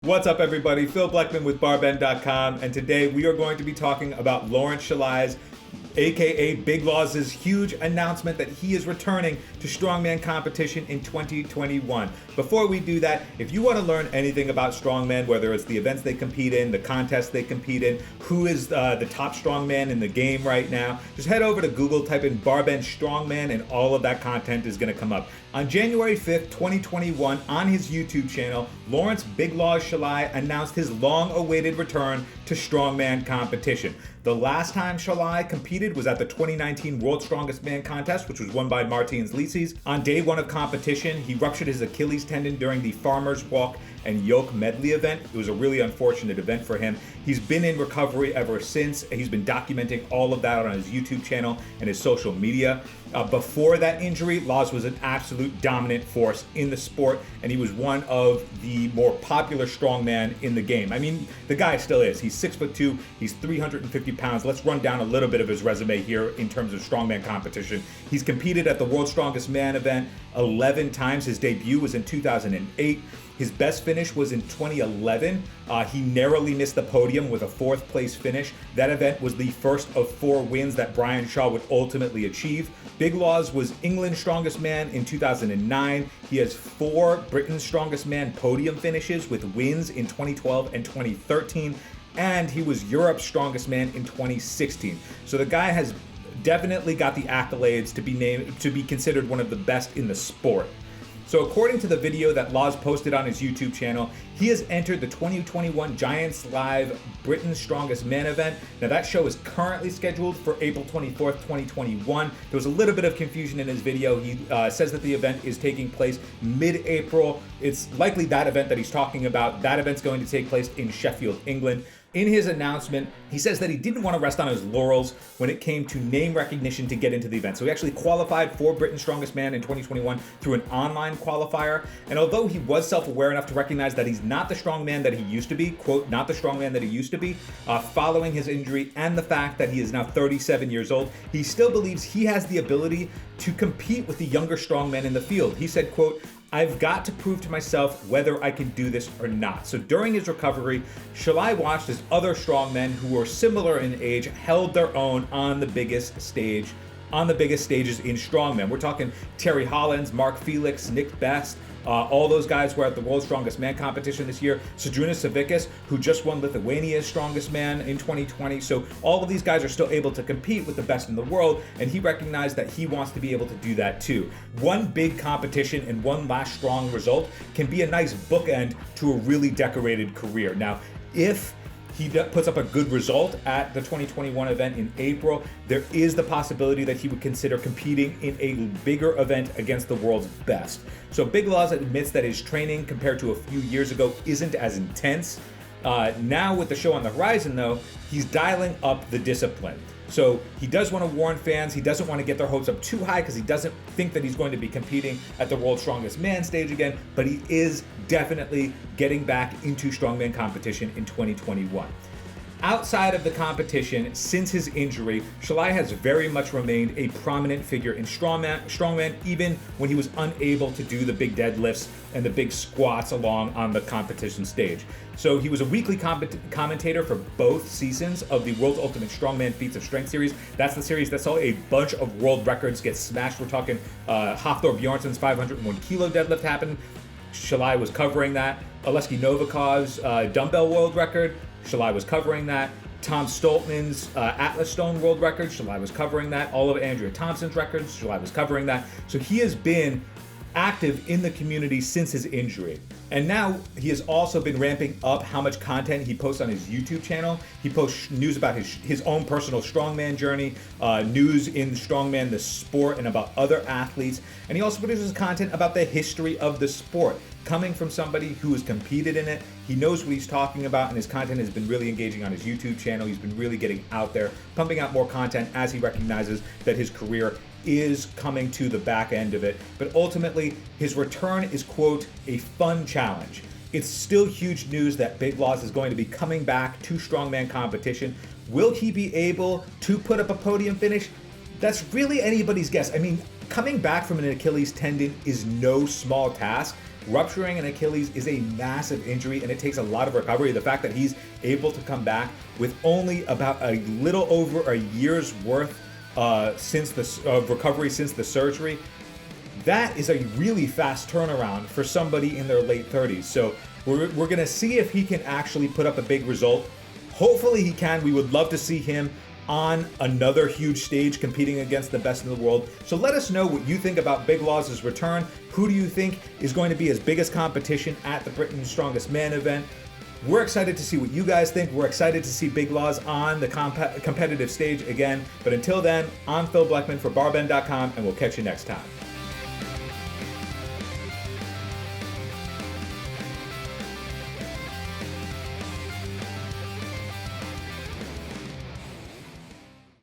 What's up, everybody? Phil Bleckman with barbend.com, and today we are going to be talking about Laurence Shahlaei's, aka Big Law's, huge announcement that he is returning to strongman competition in 2021. Before we do that, if you want to learn anything about strongmen, whether it's the events they compete in, the contests they compete in, who is the top strongman in the game right now, just head over to Google, type in Barbend Strongman, and all of that content is going to come up. On January 5th, 2021, on his YouTube channel, Laurence Big Law Shahlaei announced his long-awaited return to strongman competition. The last time Shahlaei competed was at the 2019 World's Strongest Man contest, which was won by Martins Licis. On day one of competition, he ruptured his Achilles tendon during the Farmer's Walk and Yoke Medley event. It was a really unfortunate event for him. He's been in recovery ever since. He's been documenting all of that on his YouTube channel and his social media. Before that injury, Laws was an absolute dominant force in the sport, and he was one of the more popular strongman in the game. I mean, the guy still is. He's 6'2", he's 350 pounds. Let's run down a little bit of his resume here in terms of strongman competition. He's competed at the World's Strongest Man event 11 times. His debut was in 2008. His best finish was in 2011. He narrowly missed the podium with a 4th place finish. That event was the first of 4 wins that Brian Shaw would ultimately achieve. Big Laws was England's Strongest Man in 2009. He has 4 Britain's Strongest Man podium finishes with wins in 2012 and 2013. And he was Europe's Strongest Man in 2016. So the guy has definitely got the accolades to be considered one of the best in the sport. So according to the video that Laws posted on his YouTube channel, he has entered the 2021 Giants Live Britain's Strongest Man event. Now that show is currently scheduled for April 24th, 2021. There was a little bit of confusion in his video. He says that the event is taking place mid-April. It's likely that event that he's talking about. That event's going to take place in Sheffield, England. In his announcement, he says that he didn't want to rest on his laurels when it came to name recognition to get into the event. So he actually qualified for Britain's Strongest Man in 2021 through an online qualifier. And although he was self-aware enough to recognize that he's not the strongman that he used to be, quote, not the strongman that he used to be, following his injury and the fact that he is now 37 years old, he still believes he has the ability to compete with the younger strongmen in the field. He said, quote, "I've got to prove to myself whether I can do this or not." So during his recovery, Shahlaei watched as other strongmen who were similar in age held their own on the biggest stages in strongmen. We're talking Terry Hollins, Mark Felix, Nick Best. All those guys were at the World's Strongest Man competition this year. Zydrunas Savickas, who just won Lithuania's Strongest Man in 2020. So all of these guys are still able to compete with the best in the world, and he recognized that he wants to be able to do that too. One big competition and one last strong result can be a nice bookend to a really decorated career. Now, if he puts up a good result at the 2021 event in April, there is the possibility that he would consider competing in a bigger event against the world's best. So Big Laws admits that his training compared to a few years ago isn't as intense. Now with the show on the horizon though, he's dialing up the discipline. So he does want to warn fans, he doesn't want to get their hopes up too high because he doesn't think that he's going to be competing at the World's Strongest Man stage again, but he is definitely getting back into strongman competition in 2021. Outside of the competition, since his injury, Shahlaei has very much remained a prominent figure in strongman, even when he was unable to do the big deadlifts and the big squats along on the competition stage. So he was a weekly commentator for both seasons of the World's Ultimate Strongman Feats of Strength series. That's the series that saw a bunch of world records get smashed. We're talking Hafthor Bjornsson's 501 kilo deadlift happened. Shahlaei was covering that. Oleksiy Novikov's dumbbell world record, Shahlaei was covering that. Tom Stoltman's Atlas Stone world record, Shahlaei was covering that. All of Andrea Thompson's records, Shahlaei was covering that. So he has been active in the community since his injury. And now he has also been ramping up how much content he posts on his YouTube channel. He posts news about his own personal strongman journey, news in strongman, the sport, and about other athletes. And he also produces content about the history of the sport. Coming from somebody who has competed in it, he knows what he's talking about, and his content has been really engaging on his YouTube channel. He's been really getting out there, pumping out more content as he recognizes that his career is coming to the back end of it. But ultimately, his return is, quote, a fun challenge. It's still huge news that Big Laws is going to be coming back to strongman competition. Will he be able to put up a podium finish? That's really anybody's guess. I mean, Coming back from an Achilles tendon is no small task. Rupturing an Achilles is a massive injury and it takes a lot of recovery. The fact that he's able to come back with only about a little over a year's worth of recovery since the surgery, that is a really fast turnaround for somebody in their late 30s. So we're going to see if he can actually put up a big result. Hopefully he can. We would love to see him on another huge stage competing against the best in the world. So let us know what you think about Big Law's return. Who do you think is going to be his biggest competition at the Britain's Strongest Man event? We're excited to see what you guys think. We're excited to see Big Law's on the competitive stage again. But until then, I'm Phil Bleckman for barbend.com, and we'll catch you next time.